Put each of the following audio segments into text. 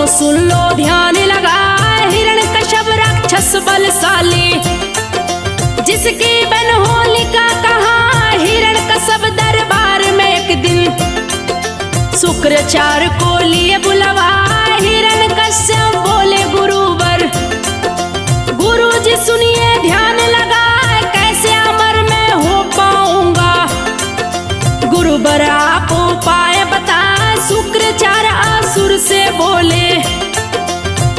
सुन लो ध्यान लगाए, हिरण्यकश्यप राक्षस बलशाली, जिसकी बन होलिका कहा हिरण्यकश्यप दरबार में एक दिन शुक्राचार्य को लिए बुलवाए। हिरण्यकश्यप बोले गुरुवर, गुरुजी सुनिए ध्यान लगाए, कैसे अमर मैं हो पाऊंगा। गुरुवर आप उपाय बताए। शुक्राचार्य असुर से बोले,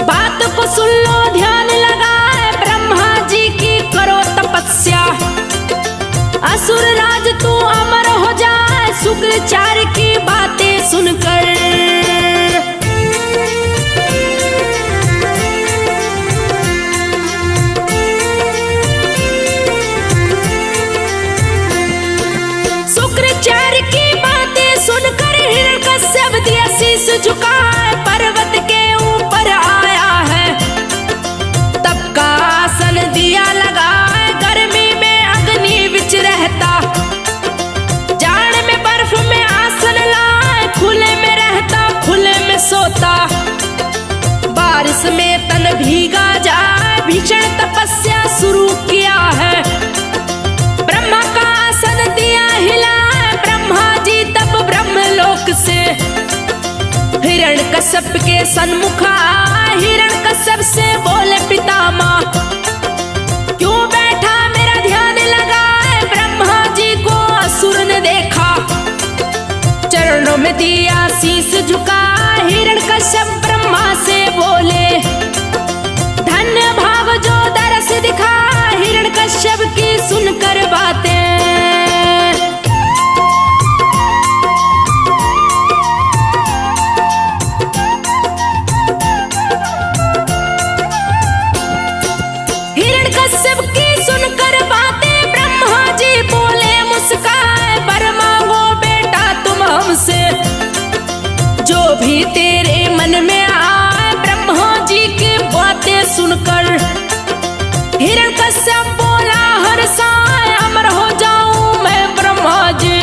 बात को सुन लो ध्यान लगाए, ब्रह्मा जी की करो तपस्या, असुर राज तू अमर हो जाए। शुक्राचार्य की बातें सुनकर शुक्राचार्य की बातें सुनकर हिरण्यकश्यप दिया शीश झुकाए, पर्वत के ऊपर आया है, तब का आसन दिया लगाए। गर्मी में अग्नि बिच रहता, जाड़ में बर्फ में आसन लाए, खुले में रहता खुले में सोता, बारिश में तन भीगा जाए, भीषण तपस्या शुरू किया है। ब्रह्मा का आसन दिया हिला, ब्रह्मा जी तब ब्रह्मलोक से हिरण्यकश्यप के सन्मुख आए। हिरण्यकश्यप से बोले पितामह, क्यों बैठा मेरा ध्यान लगाए। ब्रह्मा जी को असुर ने देखा, चरणों में दिया शीश झुका। हिरण्यकश्यप ब्रह्मा से बोले, धन्य भाग जो दरस दिखा। हिरण्यकश्यप की सुनकर बातें जो भी तेरे मन में आए। ब्रह्मा जी की बातें सुनकर हिरण्यकश्यप बोला, हर साय अमर हो जाऊं मैं ब्रह्मा जी,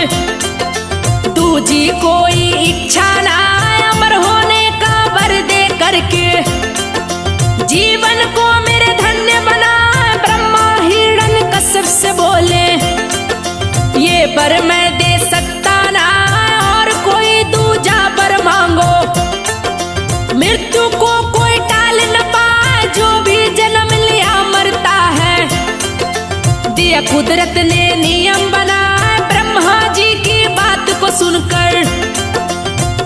दूजी कोई इच्छा ना अमर होने का वर दे करके, जीवन को मेरे धन्य बना। ब्रह्मा हिरण्यकश्यप से बोले, ये वर मैं दे सकता ना, दूजा वर मांगो, मृत्यु को कोई टाल न पाए, जो भी जन्म लिया मरता है, दिया कुदरत ने नियम बनाया। ब्रह्मा जी की बात को सुनकर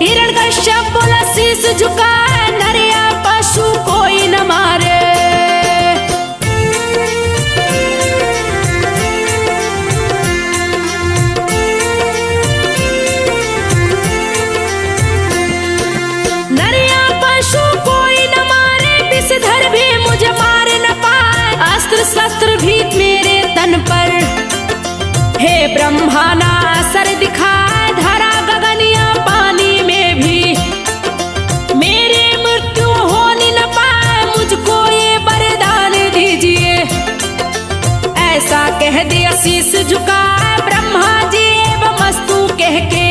हिरण्यकश्यप बोला, शीश झुकाए, नर या पशु कोई न मारे। शस्त्र भी मेरे तन पर, हे ब्रह्मा ना असर दिखाए, धरा गगन या पानी में भी मेरी मृत्यु होनी न पाए। मुझको ये वरदान दीजिए, ऐसा कह दिया शीश झुकाए। ब्रह्मा जी एवं मस्तु कह के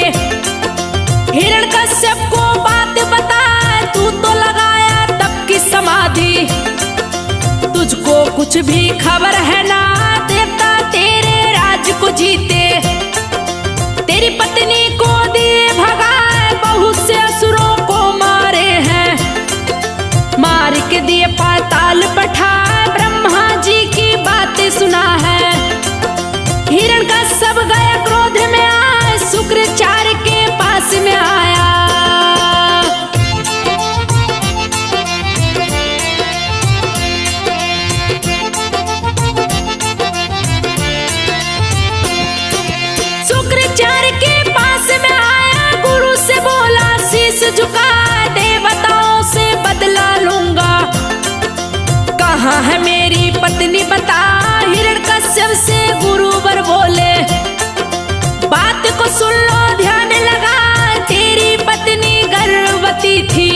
हिरण्यकश्यप को बात बताए, तू तो लगाया तप की समाधि, तुझको कुछ भी खबर है ना, देवता तेरे राज को जीते, तेरी पत्नी को दिए भगाए, बहुत से असुरों को मारे हैं, मार के दिए पाताल पठाए। ब्रह्मा जी की बातें सुना है, हिरण्यकश्यप गया क्रोध में आए, शुक्राचार्य के पास में आया। झुका देवताओं से बदला लूंगा, कहाँ है मेरी पत्नी बता। हिरण्यकश्यप से गुरुवर बोले, बात को सुन लो ध्यान लगा, तेरी पत्नी गर्भवती थी,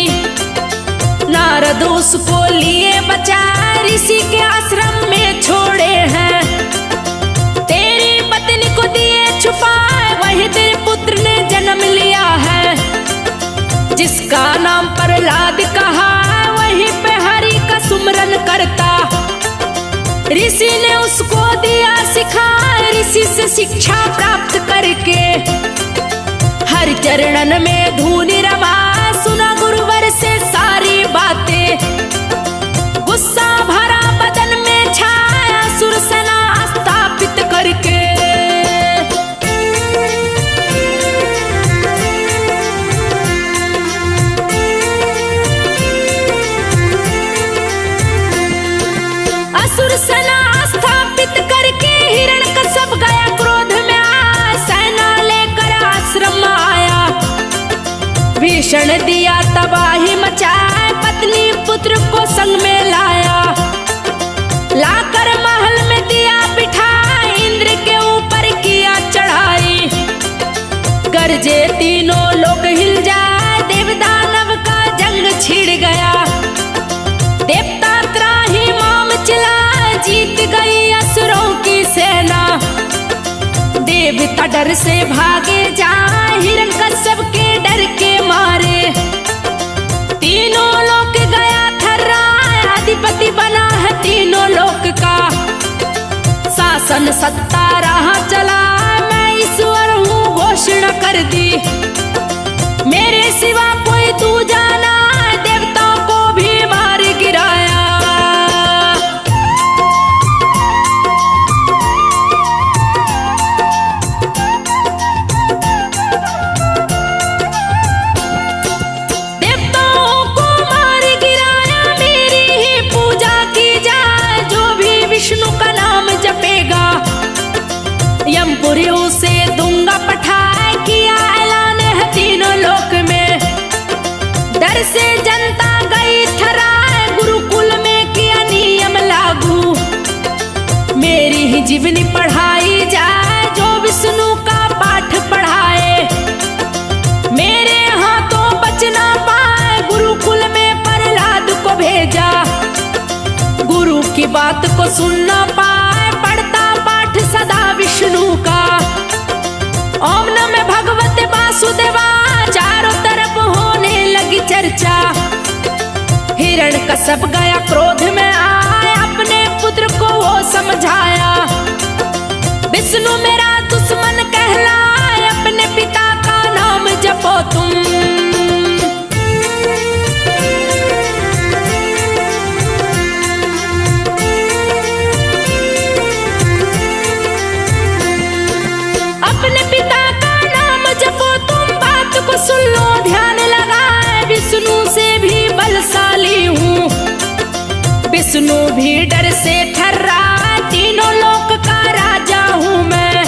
नारद उसको लिए बचा, ऋषि के आश्रम में छोड़े हैं, तेरी पत्नी को दिए छुपाए, वही तेरे पुत्र ने जन्म लिया है, जिसका नाम प्रहलाद कहा। ऋषि ने उसको दिया सिखा, ऋषि से शिक्षा प्राप्त करके हर चरणन में धूनी रमा, सुना गुरुवर से सारी बातें। गुस्सा भरा बदन में छाया, असुर सेना स्थापित करके असुर सेना स्थापित करके हिरण्यकश्यप गया क्रोध में आया, सेना लेकर आश्रम आया। भीषण दिया तबाही मचाए, पत्नी पुत्र को संग में लाया। लाकर महल में दिया बिठाए, इंद्र के ऊपर किया चढ़ाई। गरजे तीनों लोग हिल जाए, देव दानव का जंग छिड़ गया। देवता त्राही माम चिल्लाए, जीत गई असुरों की सेना। देवता डर से भागे जाए, हिरण्यकश्यप के डर के मारे। तीनों लोक गया थर्राए, अधिपति बना है तीनों लोक का। शासन सत्ता रहा चला, मैं ईश्वर हूँ घोषणा कर दी। मेरे सिवा कोई दूजा ना, देवताओं को भी मार गिराया। देवताओं को मार गिराया, मेरी ही पूजा की जाए। जो भी विष्णु का नाम जपेगा, यमपुरी उसे दूंगा पठाए। किया ऐलान है तीनों लोक में, डर से जनता गई थर्राए। गुरुकुल में किया नियम लागू, मेरी ही जीवनी पढ़ाई जाए। जो विष्णु का पाठ पढ़ाए, मेरे हाथों बच ना पाए। गुरुकुल में प्रहलाद को भेजा, गुरु की बात को सुन ना पाए। पढ़ता पाठ सदा विष्णु का, ओम नमः भगवते वासुदेवा। चारों तरफ होने लगी चर्चा, हिरण्यकश्यप गया क्रोध में आया। अपने पुत्र को वो समझाया, विष्णु मेरा दुश्मन कहलाए। अपने पिता का नाम जपो तुम। अपने पिता का नाम जपो तुम, बात को सुन लो ध्यान लगाए। विष्णु से भी बलशाली हूँ, विष्णु भी डर से थर्रा। तीनों लोक का राजा हूँ मैं।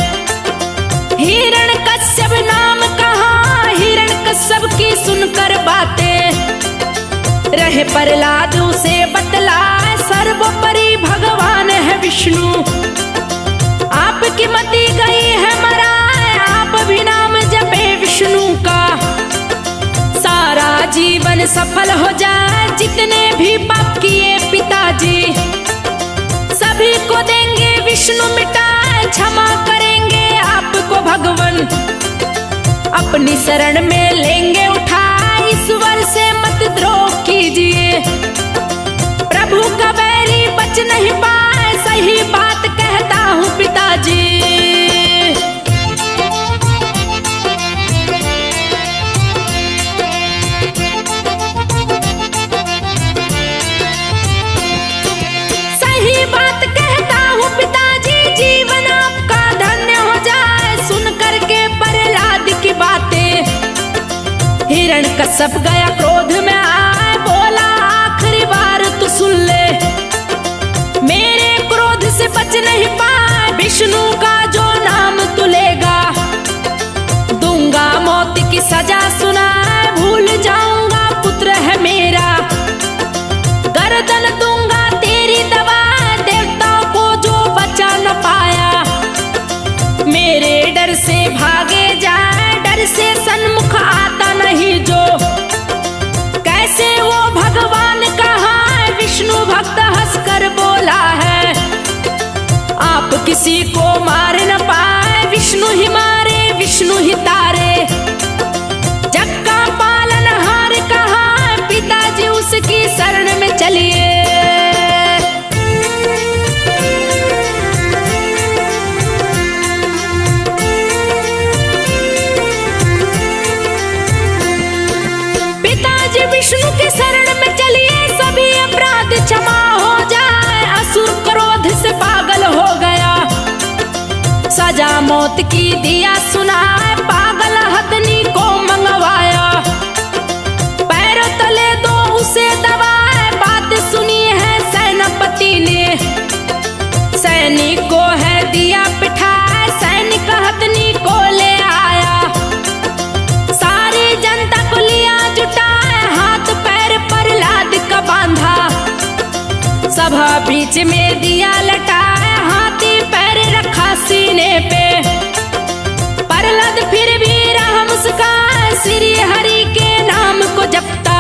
हिरण्यकश्यप नाम कहा, हिरण्यकश्यप की सुनकर बातें। रहे प्रहलाद उसे बतलाए, सर्वोपरि भगवान है विष्णु। आपकी मति गई है मराए, आप भी नाम जपे विष्णु का। सारा जीवन सफल हो जाए, जितने भी पाप किए पिताजी। सभी को देंगे विष्णु मिटाए, क्षमा करेंगे आपको भगवान। अपनी शरण में लेंगे उठाए, ईश्वर से मत द्रोह कीजिए। प्रभु का बैरी बच नहीं पाए, सही बात कहता हूँ पिताजी। सही बात कहता हूँ पिताजी, जीवन आपका धन्य हो जाए। सुन करके प्रहलाद की बातें, हिरण्यकश्यप गया क्रोध में आए। बोला आखिरी बार तू सुन ले, मेरे क्रोध से बच नहीं पाए। विष्णु का जो नाम तू लेगा, दूंगा मौत की सजा सुनाए। भूल जाऊंगा पुत्र है मेरा, गर्दन दूंगा तेरी दबा। देवताओं को जो बचा न पाया, मेरे डर से भागे जाए। डर से सन्मुख आता नहीं जो, कैसे वो भगवान कहा। विष्णु भक्त हंसकर बोला है, आप किसी को मार न पाए। विष्णु ही मारे, विष्णु ही तारे। जग का पालनहार कहा, पिताजी उसकी शरण में चलिए। मौत की दिया सुनाए, पागल हथनी को मंगवाया, पैरों तले दो उसे दबाए। बात सुनी है सेनापति ने, सैनिक को है दिया पिठाए, सैनिक हथनी को ले आया। सारी जनता को लिया जुटाए, हाथ पैर पर लाद का बांधा, सभा बीच में दिया लटाए, हाथी पैर रखा सीने पे। प्रहलाद फिर भी रहा मुस्कान, श्री हरि के नाम को जपता,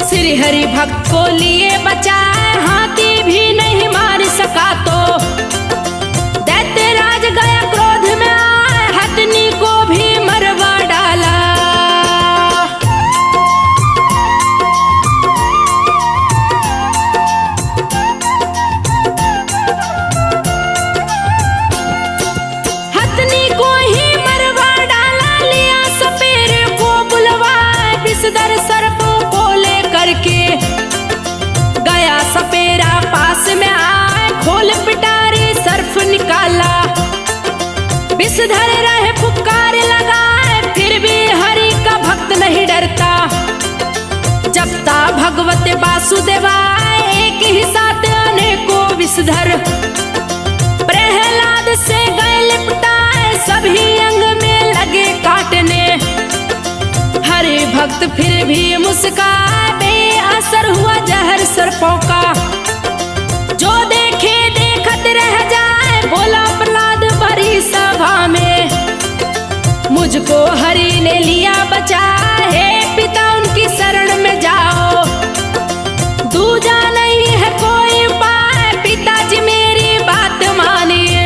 श्री हरि भक्त को लिए बचाए, हाथी भी नहीं मार सका तो। दैत्यराज गया क्रोध में आए, हथनी को भी मरवा डाला। हथनी को ही मरवा डाला, लिया सपेरे को बुलवाए, विषधर सर्पों को लेकर के गया सपेरा पास में आए, खोल पिटारे सर्फ निकाला। विषधर रहे पुकार लगाए, फिर भी हरि का भक्त नहीं डरता, जपता भगवत वासुदेवाय, एक ही साथ अनेकों विषधर। प्रहलाद से गए लिपटाए, सभी अंग में लगे काटने, हरि भक्त फिर भी मुस्काए, बेअसर हुआ जहर सर्पों का। जो देखे देखत रह जाए, बोला प्रहलाद भरी सभा में, मुझको हरि ने लिया बचाए, हे पिता उनकी शरण में जाओ, दूजा नहीं है कोई उपाय, पिताजी मेरी बात मानिए।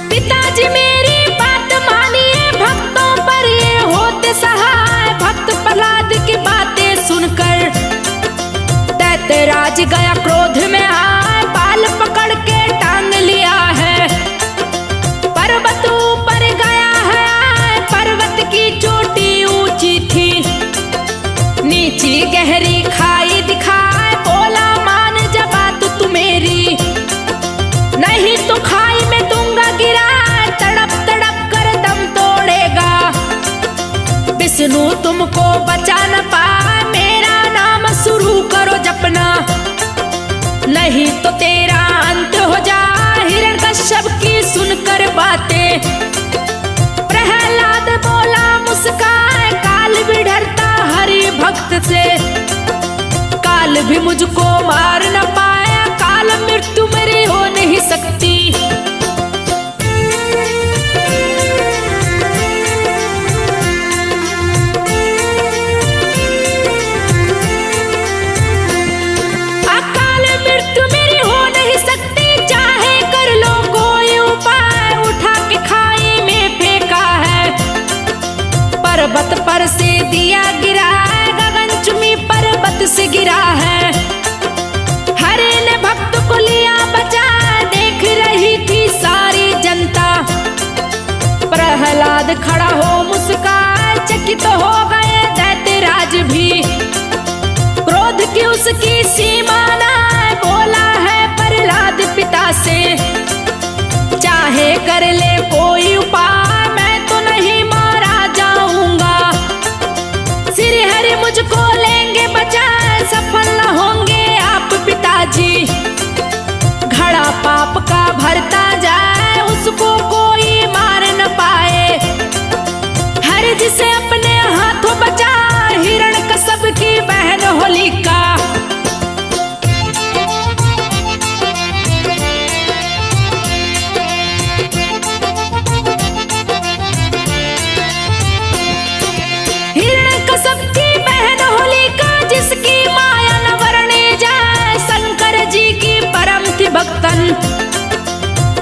पिताजी मेरी बात मानिए, भक्तों पर ये होते सहाय। भक्त प्रहलाद की बातें सुनकर दैत्यराज गया क्रोध में आए, बाल पकड़ के टांग लिया है, पर्वत ऊपर गया है। पर्वत की चोटी ऊंची थी, नीची गहरी खाई दिखाए, बोला मान जा बात तू मेरी, नहीं तो खाई में दूंगा गिरा, तड़प तड़प कर दम तोड़ेगा। विष्णु तुमको बचा न पाए, मेरा नाम शुरू करो जपना, नहीं तो तेरा अंत हो जाए। हिरण्यकश्यप की सुनकर बातें प्रहलाद बोला मुस्काए, काल भी डरता हरि भक्त से, काल भी मुझको मार न पाया, काल मृत्यु मेरी हो नहीं सकती। अकाल मृत्यु मेरी हो नहीं सकती, चाहे कर लो कोई उपाय, उठा के खाई में फेंका है, पर्वत पर से दिया गिरा है, गगनचुंबी पर्वत से गिरा है। हरि ने भक्त को लिया बचा, देख रही थी सारी जनता, प्रहलाद खड़ा हो मुस्काए, चकित हो गए दैत्यराज भी, क्रोध की उसकी सीमा ना, बोला है प्रहलाद पिता से, चाहे कर ले कोई उपाय, मैं तो नहीं मारा जाऊंगा, श्री हरि मुझको लेंगे बचा, सफल न होंगे आप पिताजी। घड़ा पाप का भरता जाए, उसको कोई मार न पाए, हरि जिसे अपने हाथों बचा, हिरण्यकश्यप की बहन होलिका। हिरण्यकश्यप की बहन होलिका, जिसकी माया न वर्णी जाए, शंकर जी की परम थी भक्तन।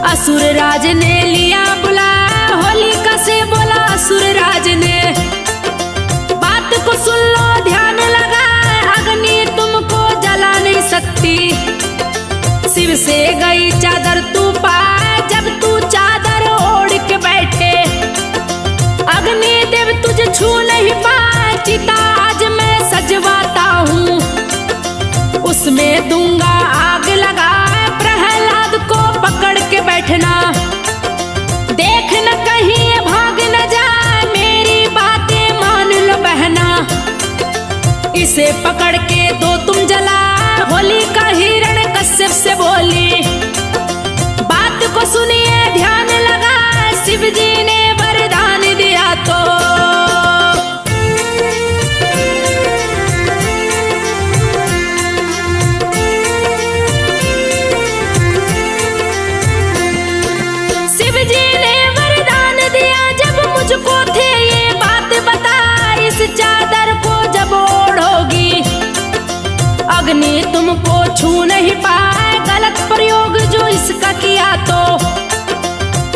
असुर राज ने लिया बुला, होलिका से बोला असुर राज ने, बात को सुन लो ध्यान लगा, अग्नि तुमको जला नहीं सकती, शिव से गई चादर तू पाए, जब तू चादर ओढ़ के बैठे, अग्नि देव तुझे छू नहीं पाए, इसे पकड़ के दो तुम जला। होलिका हिरण्यकश्यप से बोली, बात को सुनिए ध्यान लगा, शिव जी ने वरदान दिया तो। शिव जी ने वरदान दिया जब मुझको थे ये बात बता, इस चादर को जब ओढ़ोगी अग्नि तुमको छू नहीं पाए। गलत प्रयोग जो इसका किया तो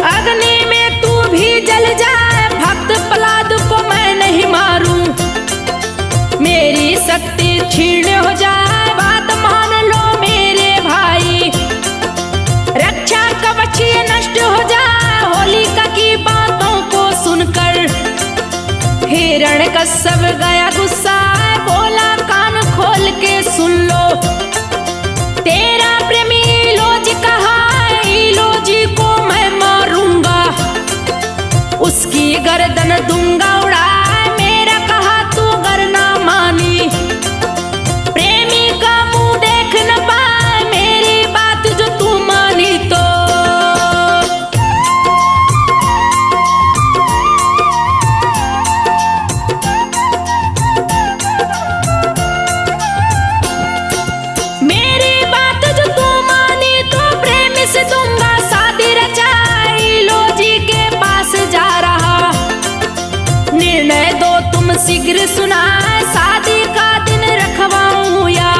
अग्नि में तू भी जल जाए। भक्त प्रहलाद को मैं नहीं मारूं, मेरी शक्ति क्षीण हो जाए। बात मान लो मेरे भाई, रक्षा कवच ये नष्ट हो जाए। होलिका की बातों को सुनकर हिरण्यकश्यप गया गुस्सा, बोला कान खोल के सुन लो, तेरा प्रेमी इलोज कहा, इलोजी को मैं मारूंगा, उसकी गर्दन दूंगा उड़ा। मेरा कहा तू गर ना मानी, प्रेमी का मुंह देख न पाए, मेरी बात जो तू मानी तो। शीघ्र सुना, शादी का दिन रखवाऊं या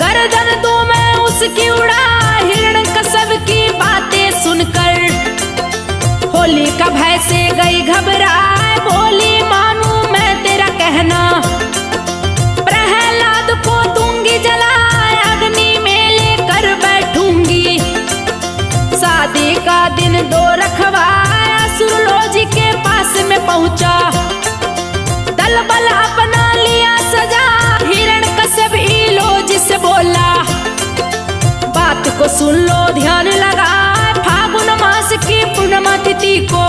गर्दन दूं मैं उसकी उड़ा। हिरण्यकश्यप की बातें सुनकर होलिका भय से गई घबराए, बोली मानू मैं तेरा कहना, प्रहलाद को दूंगी जला, अग्नि में लेकर बैठूंगी। शादी का दिन दो रखवाए, असुरलोजी के पास में पहुंचा, बल अपना लिया सजा। हिरण्यकश्यप इलोज से बोला, बात को सुन लो ध्यान लगा, फागुन मास की पूर्णिमा तिथि को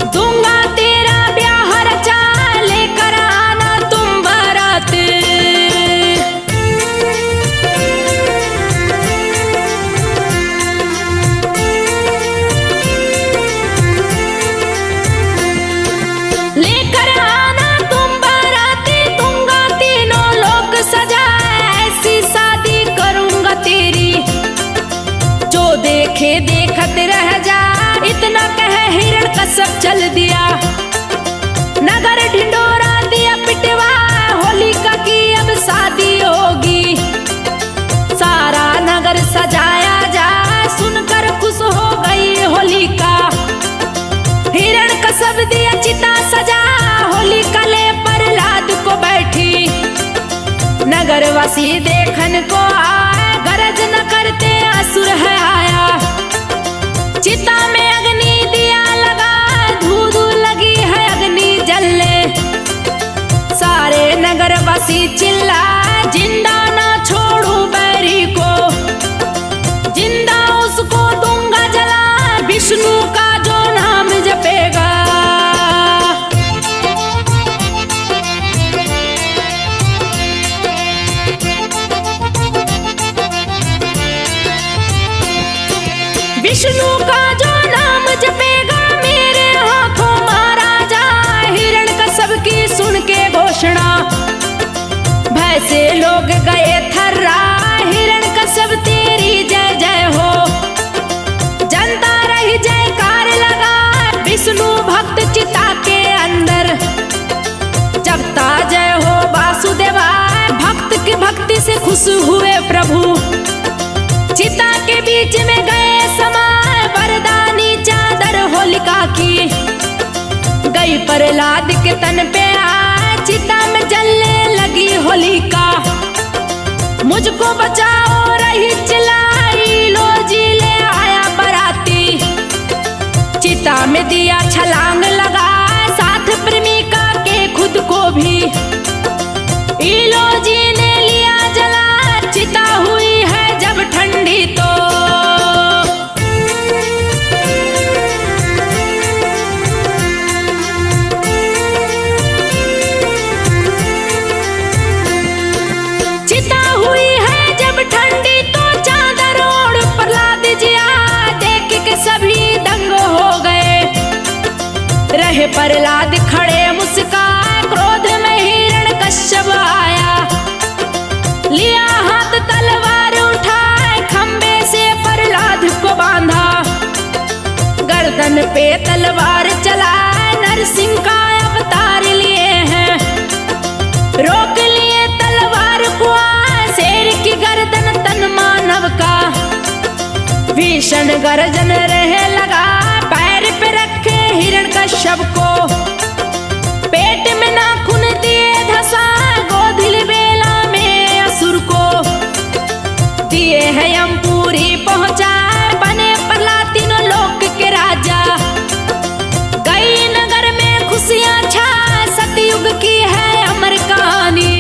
दूंगा तेरा ब्याह रचा, लेकर आना तुम बारात। देखत रह जा, इतना कह हिरण्यकश्यप चल दिया, नगर ढिंडोरा दिया पिटवा। होलिका की अब शादी होगी, सारा नगर सजाया जा, सुनकर खुश हो गई होलिका। हिरण्यकश्यप दिया चिता सजा, होलिका ले प्रहलाद को बैठी, नगरवासी देखन को आए, गरज न करते असुर है आया। चिता में अग्नि दिया लगा, धू धू लगी है अग्नि जलने, सारे नगरवासी चिल्लाए, जिंदा ना छोड़ू बैरी को, जिंदा उसको दूंगा जला, विष्णु का जो नाम जपेगा। विष्णु का जो नाम जपेगा, मेरे हाथों मारा जाए। हिरण्यकश्यप की सुन के घोषणा, भय से लोग गए थर्रा, हिरण्यकश्यप तेरी जय जय हो, जनता रही जयकार लगा। विष्णु भक्त चिता के अंदर जपता जय हो वासुदेवा, भक्त की भक्ति से खुश हुए प्रभु, चिता के बीच में गए समाए, वरदानी चादर होलिका की गई प्रहलाद के तन पे आए, चिता में जलने लगी होलिका, मुझको बचाओ रही चिल्लाई, लोजी ले आया बराती, चिता में दिया छलांग लगा, साथ प्रेमिका के खुद को भी इलोजी ने लिया जला। चिता हुई है जब ठंडी तो भीषण गर्जन रहे लगा, पैर पे रखे हिरण्यकश्यप को, पेट में नाखून दिए धसा, गोधिल बेला में असुर को दिए है यमपुरी पहुंचाए, बने प्रहलाद तीनों लोक के राजा। गई नगर में खुशियां छाए, सतयुग की है अमर कहानी।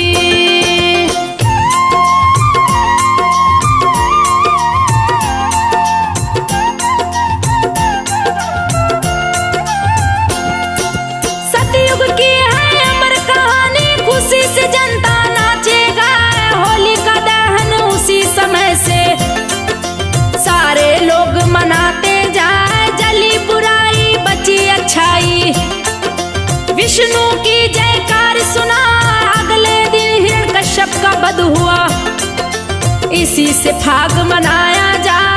सतयुग की है अमर कहानी, खुशी से जनता नाचेगा, होली का दहन उसी समय से सारे लोग मनाते जाए, जली बुराई बची अच्छाई, विष्णु की जयकार सुना, अगले दिन हिरण्यकश्यप का वध हुआ, इसी से फाग मनाया जाए।